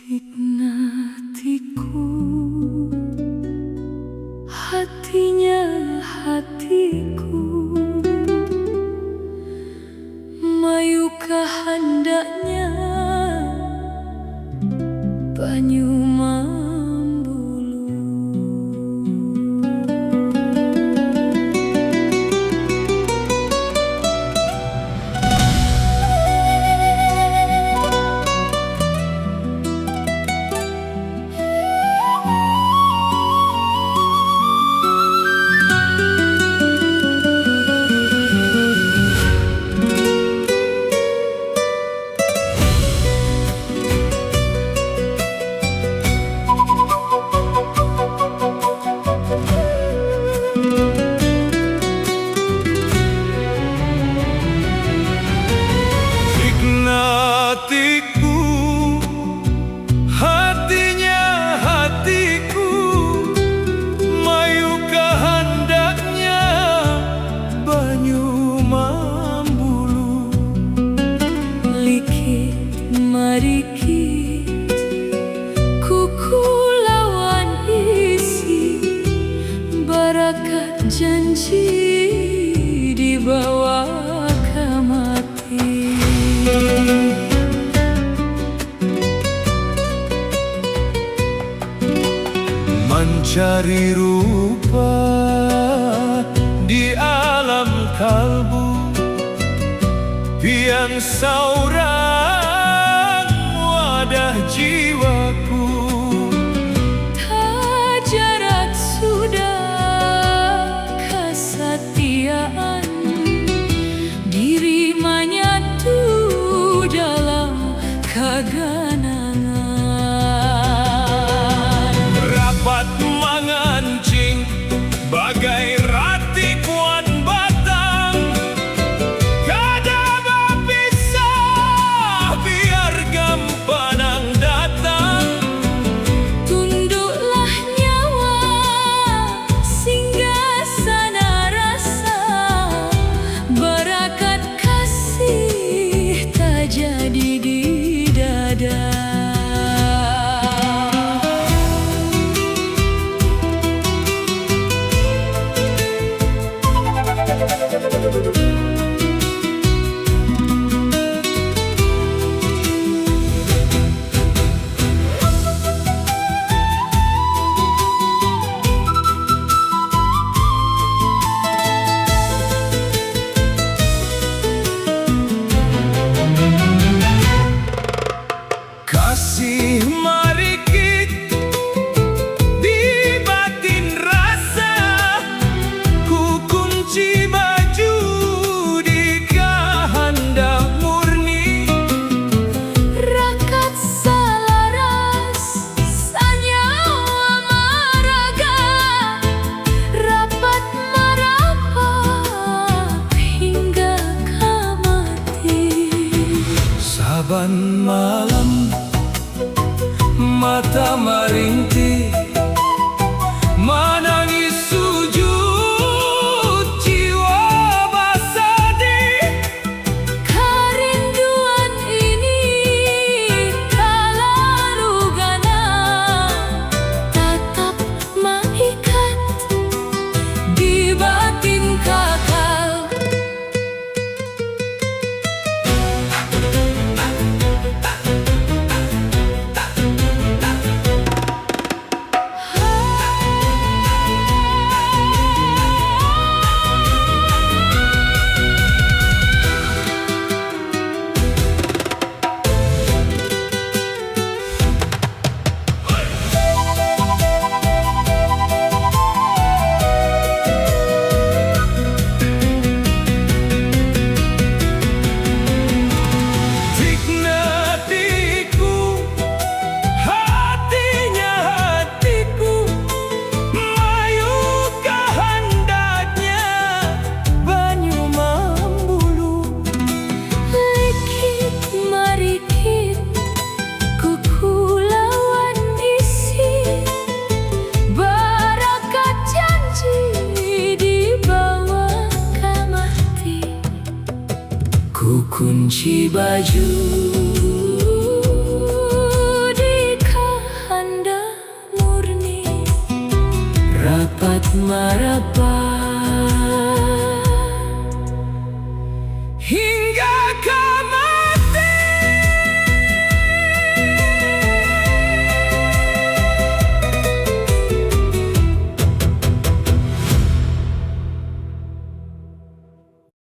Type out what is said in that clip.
Hikmatiku, hatinya hatiku, mayukah hendaknya banyu mambulu. Hatiku, hatinya hatiku, mayukah hendaknya banyu mambulu. Likit marikit, kuku lawan isi, barakat janji dibawa ke mati. Mencari rupa di alam kalbu, pian saurang wadah jiwaku. Tak jarak sudah kesetiaan, diri menyatu dalam keganangan. Rapat mengancing bagai rati kuan batang, kada berpisah biar gampanang datang. Tunduklah nyawa singgah sana rasa, barakat kasih tak jadi di dada. Kasih marikit di batin rasa, ku kunci baju di kehendak murni. Rakat selaras sanyawa maraga, rapat merapat hingga ke mati. Saban malam mata merintih, menangis sujud jiwa bersedih. Kerinduan ini tak lalu gana, tetap mengikat di batin kakak. Hikmatiku, hatinya hatiku, mayukah hendaknya banyu mambulu. Likit marikit, kuku lawan isi, barakat janji dibawa ke mati. Ku kunci baju di dapat marapat.